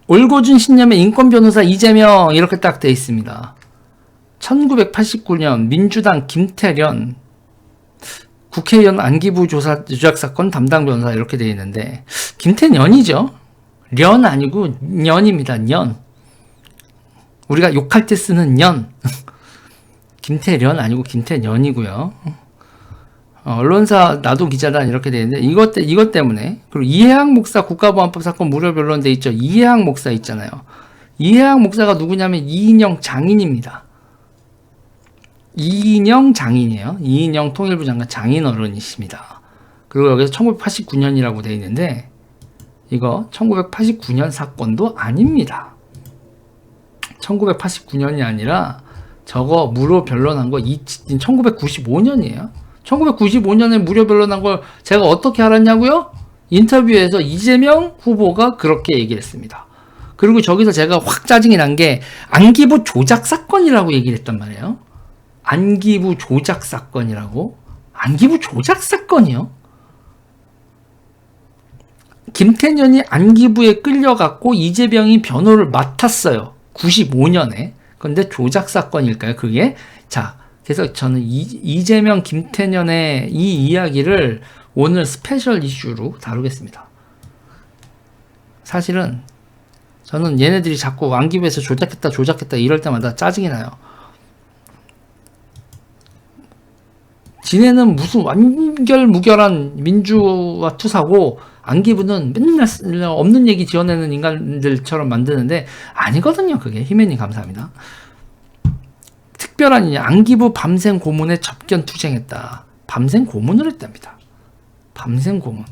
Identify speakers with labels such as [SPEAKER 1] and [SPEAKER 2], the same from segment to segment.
[SPEAKER 1] 올고준 신념의 인권변호사 이재명 이렇게 딱 돼 있습니다. 1989년 민주당 김태련 국회의원 안기부 조사 조작사건 담당 변호사 이렇게 돼 있는데 김태년이죠. 련 아니고 년입니다. 년. 우리가 욕할 때 쓰는 년. 김태련 아니고 김태년이고요. 언론사 나도 기자단 이렇게 돼 있는데 이것 때문에. 그리고 이해학 목사 국가보안법 사건 무료 변론 돼 있죠. 이해학 목사 있잖아요. 이해학 목사가 누구냐면 이인영 장인입니다. 이인영 장인이에요. 이인영 통일부 장관 장인 어른이십니다. 그리고 여기서 1989년이라고 돼 있는데 이거 1989년 사건도 아닙니다. 1989년이 아니라 저거 무료 변론한 거 1995년이에요. 1995년에 무료 변론한 걸 제가 어떻게 알았냐고요? 인터뷰에서 이재명 후보가 그렇게 얘기했습니다. 그리고 저기서 제가 확 짜증이 난 게 안기부 조작 사건이라고 얘기를 했단 말이에요. 안기부 조작 사건이라고? 안기부 조작 사건이요? 김태년이 안기부에 끌려갔고 이재명이 변호를 맡았어요. 95년에. 근데 조작 사건일까요, 그게? 자, 그래서 저는 이재명, 김태년의 이 이야기를 오늘 스페셜 이슈로 다루겠습니다. 사실은 저는 얘네들이 자꾸 안기부에서 조작했다 이럴 때마다 짜증이 나요. 지네는 무슨 완결무결한 민주화 투사고 안기부는 맨날 없는 얘기 지어내는 인간들처럼 만드는데 아니거든요. 그게 히메님 감사합니다. 특별한 안기부 밤샘 고문에 접견 투쟁했다. 밤샘 고문을 했답니다. 밤샘 고문.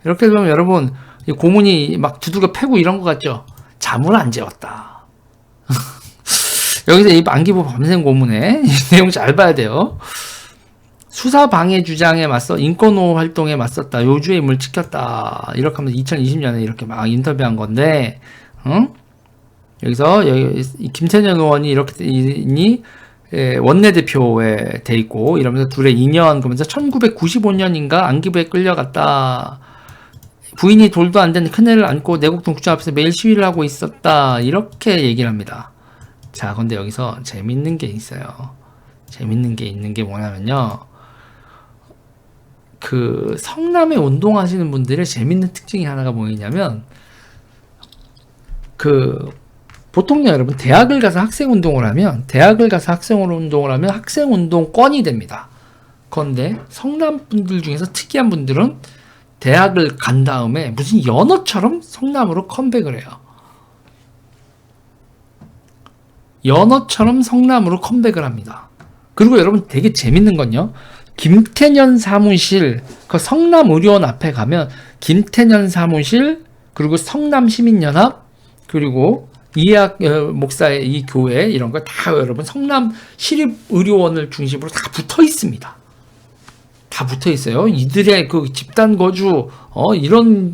[SPEAKER 1] 이렇게 되면 여러분 이 고문이 막 두들겨 패고 이런 것 같죠? 잠을 안 재웠다. 여기서 이 안기부 밤샘 고문에 이 내용 잘 봐야 돼요. 수사 방해 주장에 맞서 인권호호 활동에 맞섰다. 요주의 임을 지켰다. 이렇게 하면서 2020년에 이렇게 막 인터뷰한 건데, 여기서 김태년 의원이 이렇게 있니 원내대표에 돼 있고 이러면서 둘의 인연 그러면서 1995년인가 안기부에 끌려갔다. 부인이 돌도 안 되는 큰애를 안고 내곡 동구청 앞에서 매일 시위를 하고 있었다. 이렇게 얘기를 합니다. 자, 근데 여기서 재밌는 게 있어요. 재밌는 게 있는 게 뭐냐면요. 그 성남에 운동하시는 분들의 재밌는 특징이 하나가 뭐냐면 그 보통요 여러분 대학을 가서 학생 운동을 하면 학생 운동권이 됩니다. 그런데 성남 분들 중에서 특이한 분들은 대학을 간 다음에 무슨 연어처럼 성남으로 컴백을 해요. 연어처럼 성남으로 컴백을 합니다. 그리고 여러분 되게 재밌는 건요. 김태년 사무실, 그 성남의료원 앞에 가면 김태년 사무실, 그리고 성남시민연합, 그리고 이해학 목사의 이 교회 이런 거 다 여러분 성남 시립의료원을 중심으로 다 붙어 있습니다. 다 붙어 있어요. 이들의 그 집단 거주, 이런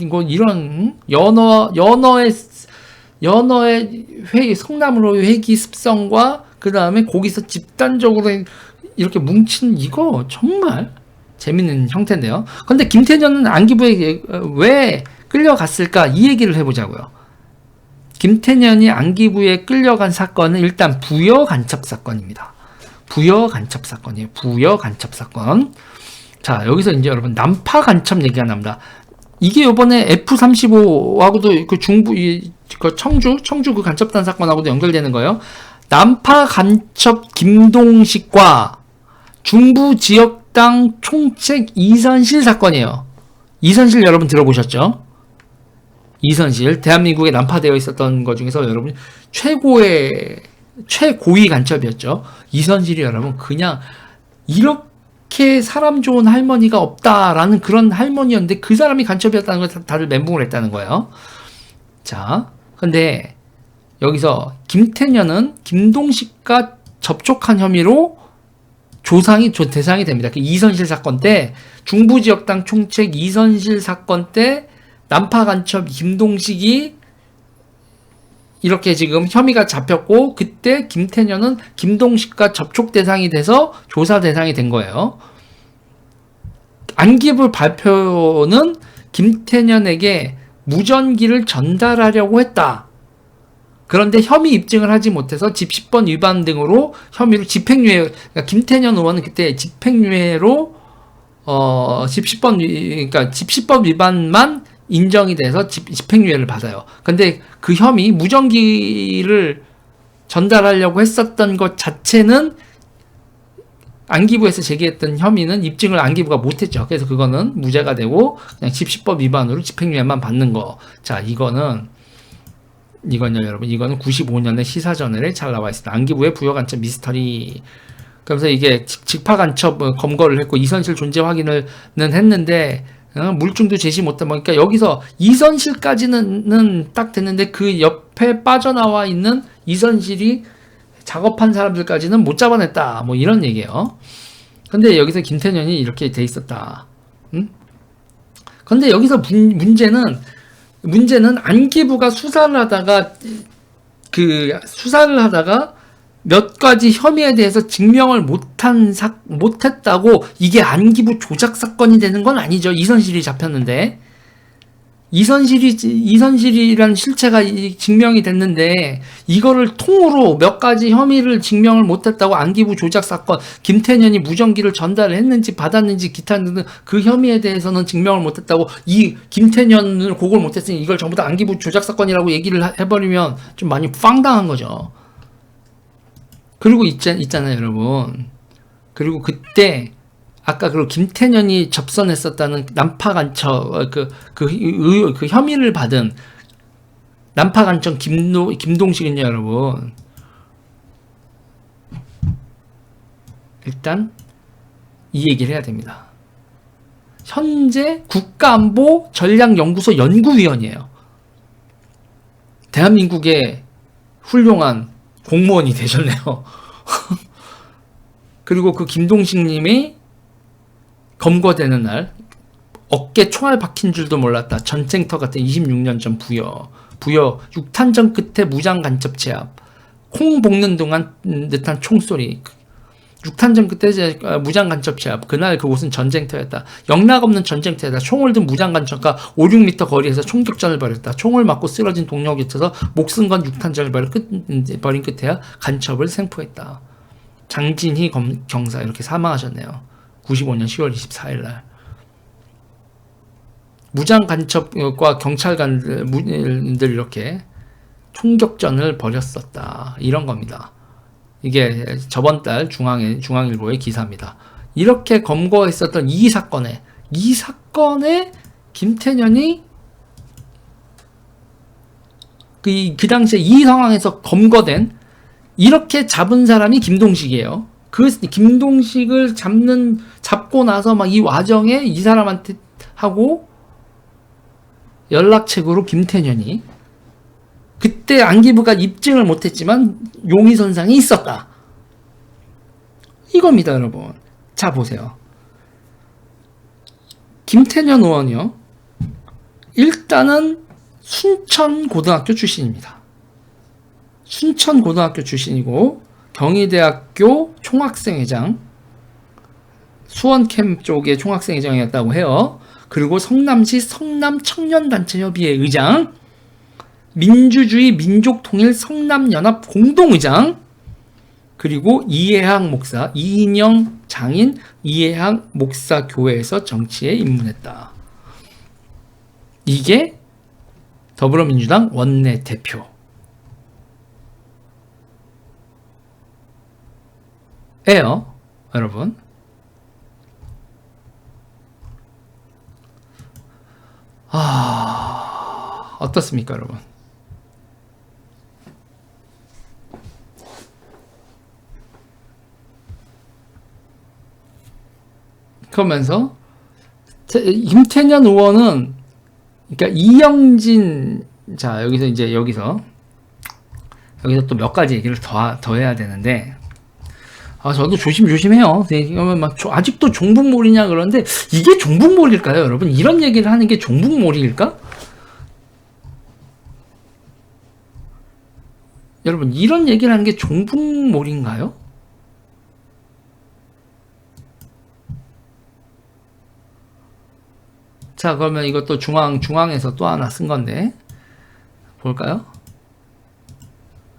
[SPEAKER 1] 연어의 성남으로 회귀 습성과 그 다음에 거기서 집단적으로 이렇게 뭉친 이거 정말 재밌는 형태인데요. 근데 김태년은 안기부에 왜 끌려갔을까 이 얘기를 해보자고요. 김태년이 안기부에 끌려간 사건은 일단 부여 간첩 사건입니다. 부여 간첩 사건이에요. 부여 간첩 사건. 자, 여기서 이제 여러분 난파 간첩 얘기가 나옵니다. 이게 요번에 F-35하고도 그 그 청주 그 간첩단 사건하고도 연결되는 거예요. 난파 간첩 김동식과 중부 지역당 총책 이선실 사건이에요. 이선실 여러분 들어보셨죠? 이선실 대한민국에 난파되어 있었던 것 중에서 여러분 최고위 간첩이었죠. 이선실이 여러분 그냥 이렇게 사람 좋은 할머니가 없다라는 그런 할머니였는데 그 사람이 간첩이었다는 걸 다들 멘붕을 했다는 거예요. 자, 근데 여기서 김태년은 김동식과 접촉한 혐의로 대상이 됩니다. 그 이선실 사건 때 중부지역당 총책 이선실 사건 때 난파 간첩 김동식이 이렇게 지금 혐의가 잡혔고 그때 김태년은 김동식과 접촉 대상이 돼서 조사 대상이 된 거예요. 안기부 발표는 김태년에게 무전기를 전달하려고 했다. 그런데 혐의 입증을 하지 못해서 집10번 위반 등으로 혐의로 집행유예, 그러니까 김태년 의원은 그때 집행유예로 그러니까 집10번 위반만 인정이 돼서 집행유예를 받아요. 근데 그 혐의 무전기를 전달하려고 했었던 것 자체는 안기부에서 제기했던 혐의는 입증을 안기부가 못했죠. 그래서 그거는 무죄가 되고 그냥 집10법 위반으로 집행유예만 받는 거. 자, 이거는요 여러분, 이거는 95년에 시사저널에 잘 나와 있습니다. 안기부의 부여간첩 미스터리. 그래서 이게 직파간첩 검거를 했고 이선실 존재 확인을 했는데 물증도 제시 못한, 그러니까 여기서 이선실까지는 딱 됐는데 그 옆에 빠져나와 있는 이선실이 작업한 사람들까지는 못 잡아냈다. 뭐 이런 얘기예요. 근데 여기서 김태년이 이렇게 돼 있었다. 근데 여기서 문제는 안기부가 수사를 하다가 몇 가지 혐의에 대해서 증명을 못했다고 이게 안기부 조작 사건이 되는 건 아니죠. 이선실이 잡혔는데. 이선실이란 실체가 증명이 됐는데, 이거를 통으로 몇 가지 혐의를 증명을 못했다고 안기부 조작 사건, 김태년이 무전기를 전달을 했는지 받았는지 기타 등등 그 혐의에 대해서는 증명을 못했다고, 이 김태년을 고걸 못했으니 이걸 전부 다 안기부 조작 사건이라고 얘기를 해버리면 좀 많이 빵당한 거죠. 그리고 있잖아요, 여러분. 그리고 그때 아까 그 김태년이 접선했었다는 난파간첩 그 혐의를 받은 난파간첩 김동식은요, 여러분. 일단 이 얘기를 해야 됩니다. 현재 국가안보 전략연구소 연구위원이에요. 대한민국의 훌륭한 공무원이 되셨네요. 그리고 그 김동식님이 검거되는 날 어깨 총알 박힌 줄도 몰랐다. 전쟁터 같은 26년 전 부여 6탄전 끝에 무장 간첩 제압, 콩 볶는 동안 듯한 총소리. 6탄전 끝에 무장 간첩 제압. 그날 그곳은 전쟁터였다. 영락없는 전쟁터였다. 총을 든 무장 간첩과 5, 6m 거리에서 총격전을 벌였다. 총을 맞고 쓰러진 동료 곁에서 목숨 건 6탄전을 벌인 끝에야 간첩을 생포했다. 장진희 경사 이렇게 사망하셨네요. 95년 10월 24일 날. 무장 간첩과 경찰관들 이렇게 총격전을 벌였었다. 이런 겁니다. 이게 저번 달 중앙일보의 기사입니다. 이렇게 검거했었던 이 사건에 김태년이 그 당시에 이 상황에서 검거된, 이렇게 잡은 사람이 김동식이에요. 그 김동식을 잡고 나서 막 이 와정에 이 사람한테 하고 연락책으로 김태년이 그때 안기부가 입증을 못했지만 용의선상이 있었다. 이겁니다, 여러분. 자, 보세요. 김태년 의원이요. 일단은 순천고등학교 출신입니다. 순천고등학교 출신이고 경희대학교 총학생회장, 수원캠p 쪽의 총학생회장이었다고 해요. 그리고 성남시 성남청년단체협의회 의장, 민주주의 민족통일 성남연합 공동의장, 그리고 이해학 목사, 이인영 장인 이해학 목사 교회에서 정치에 입문했다. 이게 더불어민주당 원내대표. 예요, 여러분. 어떻습니까, 여러분? 그러면서 김태년 의원은, 그러니까 이영진, 자, 여기서 또 몇 가지 얘기를 더 해야 되는데, 저도 조심해요. 그러면 막 아직도 종북몰이냐 그러는데, 이게 종북몰일까요, 여러분? 이런 얘기를 하는 게 종북몰일까? 여러분, 이런 얘기를 하는 게 종북몰인가요? 자, 그러면 이것도 중앙에서 또 하나 쓴 건데, 볼까요?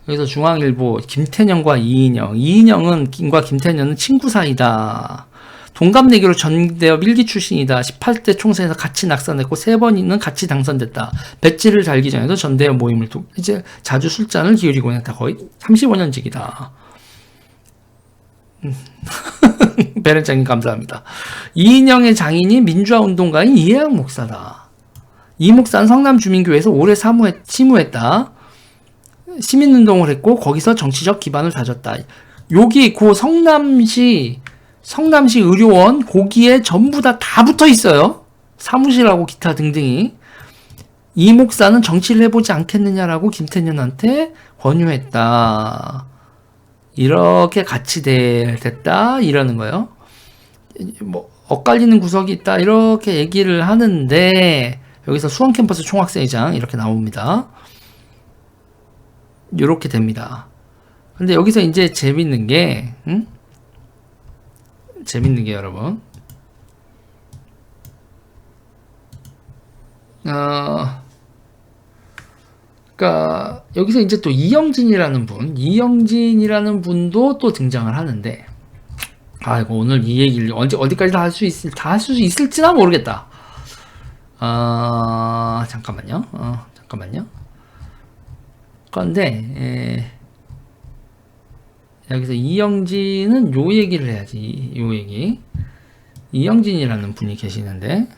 [SPEAKER 1] 여기서 중앙일보 김태년과 이인영은 김태년은 친구 사이다. 동갑내기로 전대협 1기 출신이다. 18대 총선에서 같이 낙선했고 3번이는 같이 당선됐다. 배지를 달기 전에도 전대협 모임을 이제 자주 술잔을 기울이곤 했다. 거의 35년직이다. 베렌장님 감사합니다. 이인영의 장인이 민주화운동가인 이해학 목사다. 이 목사는 성남주민교회에서 오래 치무했다. 시민운동을 했고 거기서 정치적 기반을 다졌다. 여기 고 성남시 의료원 거기에 전부 다 붙어 있어요. 사무실하고 기타 등등이. 이 목사는 정치를 해보지 않겠느냐라고 김태년한테 권유했다. 이렇게 같이 됐다 이러는 거예요. 뭐 엇갈리는 구석이 있다 이렇게 얘기를 하는데 여기서 수원캠퍼스 총학생회장 이렇게 나옵니다. 이렇게 됩니다. 근데 여기서 이제 재밌는 게 여러분 그러니까 여기서 이제 또 이영진이라는 분도 또 등장을 하는데 이거 오늘 이 얘기를 어디까지 다 할 수 있을지나 모르겠다. 잠깐만요. 그런데 여기서 이영진은 요 얘기를 해야지. 요 얘기. 이영진이라는 분이 계시는데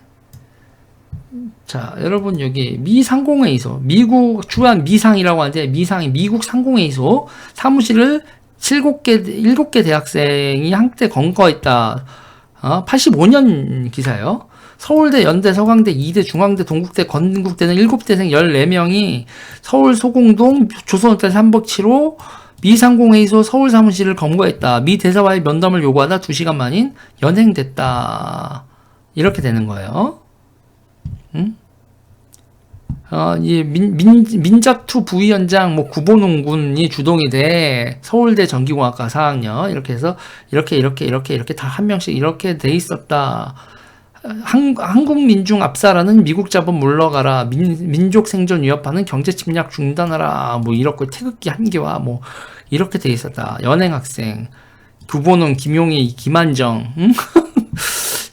[SPEAKER 1] 자, 여러분 여기 미 상공회의소, 미국 주한 미상이라고 하는데 미국 상공회의소 사무실을 7개 대학생이 한때 검거했다. 85년 기사예요. 서울대, 연대, 서강대, 이대, 중앙대, 동국대, 건국대는 7대생 14명이 서울 소공동 조선호텔 3박 7호 미 상공회의소 서울 사무실을 검거했다. 미 대사와의 면담을 요구하다 2시간 만인 연행됐다. 이렇게 되는 거예요. 이 민작2 부위원장 구본웅 군이 주동이 돼 서울대 전기공학과 4학년 이렇게 해서 이렇게 다 한 명씩 이렇게 돼 있었다. 한국민중 압살하는 미국 자본 물러가라. 민족 생존 위협하는 경제 침략 중단하라. 이렇게 태극기 한 개와 이렇게 돼 있었다. 연행학생 구본웅, 김용희, 김한정,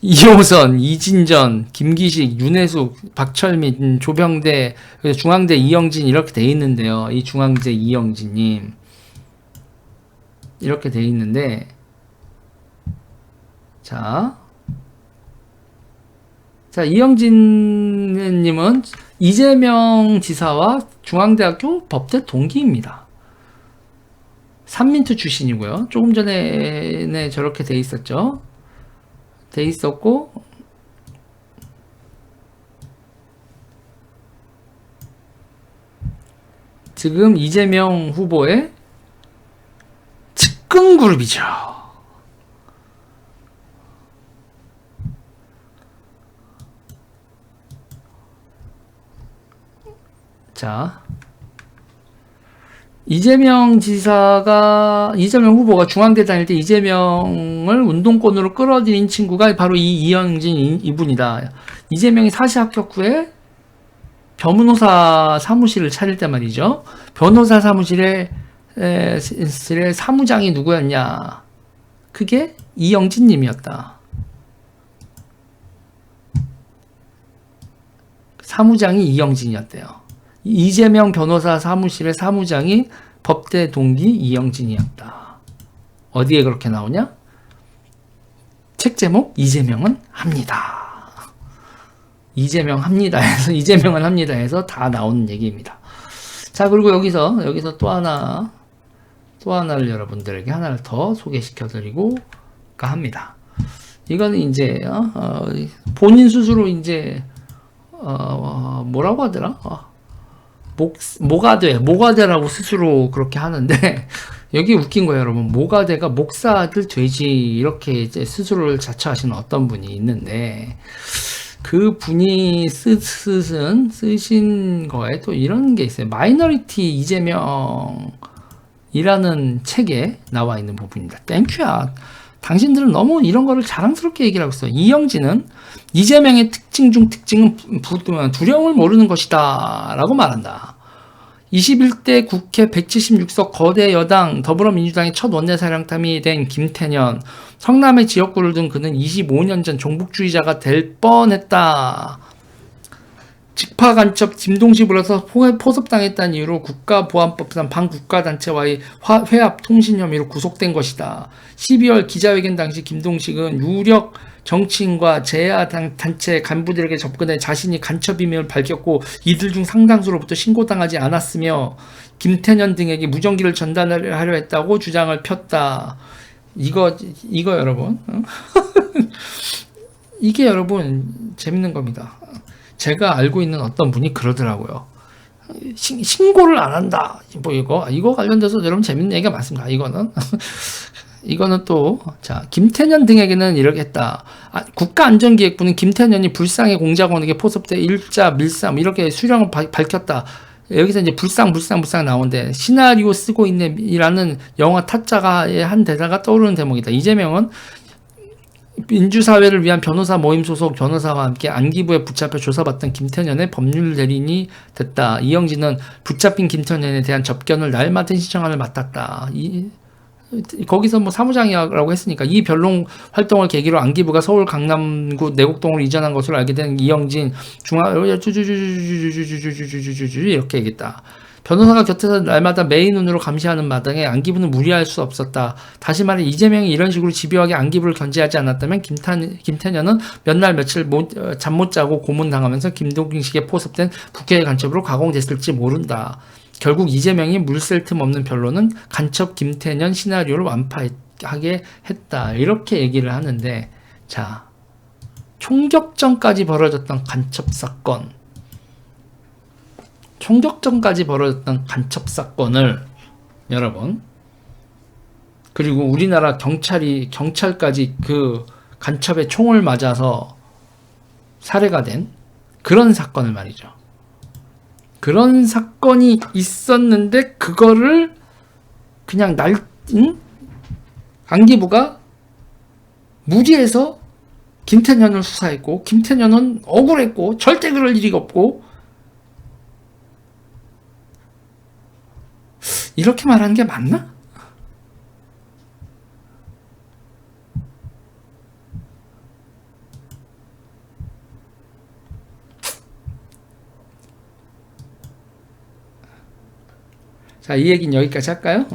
[SPEAKER 1] 이호선, 이진전, 김기식, 윤혜숙, 박철민, 조병대, 중앙대 이영진 이렇게 돼 있는데요. 이 중앙대 이영진님 이렇게 돼 있는데 자 이영진님은 이재명 지사와 중앙대학교 법대 동기입니다. 삼민투 출신이고요. 조금 전에 저렇게 돼 있었죠. 돼 있었고 지금 이재명 후보의 측근 그룹이죠. 자, 이재명 후보가 중앙대 다닐 때 이재명을 운동권으로 끌어들인 친구가 바로 이영진 이분이다. 이재명이 사시 합격 후에 변호사 사무실을 차릴 때 말이죠. 변호사 사무실의 사무장이 누구였냐? 그게 이영진 님이었다. 사무장이 이영진이었대요. 이재명 변호사 사무실의 사무장이 법대 동기 이영진이었다. 어디에 그렇게 나오냐? 책 제목 이재명은 합니다. 이재명은 합니다 해서 다 나오는 얘기입니다. 자, 그리고 여기서 또 하나를 여러분들에게 하나를 더 소개시켜 드리고가 합니다. 이거는 이제 본인 스스로 이제 뭐라고 하더라? 모가대라고 스스로 그렇게 하는데 여기 웃긴 거예요, 여러분. 모가대가 목사들 돼지 이렇게 이제 스스로를 자처하시는 어떤 분이 있는데 그 분이 쓰신 거에 또 이런 게 있어요. 마이너리티 이재명이라는 책에 나와 있는 부분입니다. 땡큐야. 당신들은 너무 이런 거를 자랑스럽게 얘기를 하고 있어. 이영진은 이재명의 특징은 두려움을 모르는 것이다 라고 말한다. 21대 국회 176석 거대 여당 더불어민주당의 첫 원내사령탑이 된 김태년, 성남의 지역구를 둔 그는 25년 전 종북주의자가 될 뻔했다. 직파 간첩 김동시 불러서 포섭당했다는 이유로 국가보안법상 반국가단체와의 회합 통신 혐의로 구속된 것이다. 12월 기자회견 당시 김동식은 유력 정치인과 재야 단체 간부들에게 접근해 자신이 간첩 임임을 밝혔고 이들 중 상당수로부터 신고당하지 않았으며 김태년 등에게 무전기를 전달하려 했다고 주장을 폈다. 이거 여러분 이게 여러분 재밌는 겁니다. 제가 알고 있는 어떤 분이 그러더라고요. 신고를 안 한다. 뭐 이거 관련돼서 여러분 재밌는 얘기가 많습니다. 이거는 또, 자, 김태년 등에게는 이렇게 했다. 국가안전기획부는 김태년이 불상의 공작원에게 포섭돼 일자, 밀상, 이렇게 수령을 밝혔다. 여기서 이제 불상 나오는데, 시나리오 쓰고 있네, 이라는 영화 타짜가의 한 대사가 떠오르는 대목이다. 이재명은 민주사회를 위한 변호사 모임 소속 변호사와 함께 안기부에 붙잡혀 조사받던 김태년의 법률 대리인이 됐다. 이영진은 붙잡힌 김태년에 대한 접견을 날마다 신청함을 맡았다. 거기서 뭐 사무장이라고 했으니까 이 변론 활동을 계기로 안기부가 서울 강남구 내곡동으로 이전한 것으로 알게 된 이영진 이렇게 얘기했다. 변호사가 곁에서 날마다 매의 눈으로 감시하는 마당에 안기부는 무리할 수 없었다. 다시 말해 이재명이 이런 식으로 집요하게 안기부를 견제하지 않았다면 김태년은 몇 날 며칠 잠 못 자고 고문당하면서 김동식에 포섭된 국회의 간첩으로 가공됐을지 모른다. 결국 이재명이 물샐 틈 없는 변론은 간첩 김태년 시나리오를 완파하게 했다. 이렇게 얘기를 하는데, 자, 총격전까지 벌어졌던 간첩 사건을 여러분, 그리고 우리나라 경찰까지 그 간첩의 총을 맞아서 살해가 된 그런 사건을 말이죠. 그런 사건이 있었는데 그거를 그냥 안기부가 무리해서 김태년을 수사했고 김태년은 억울했고 절대 그럴 일이 없고 이렇게 말하는 게 맞나? 자, 이 얘기는 여기까지 할까요?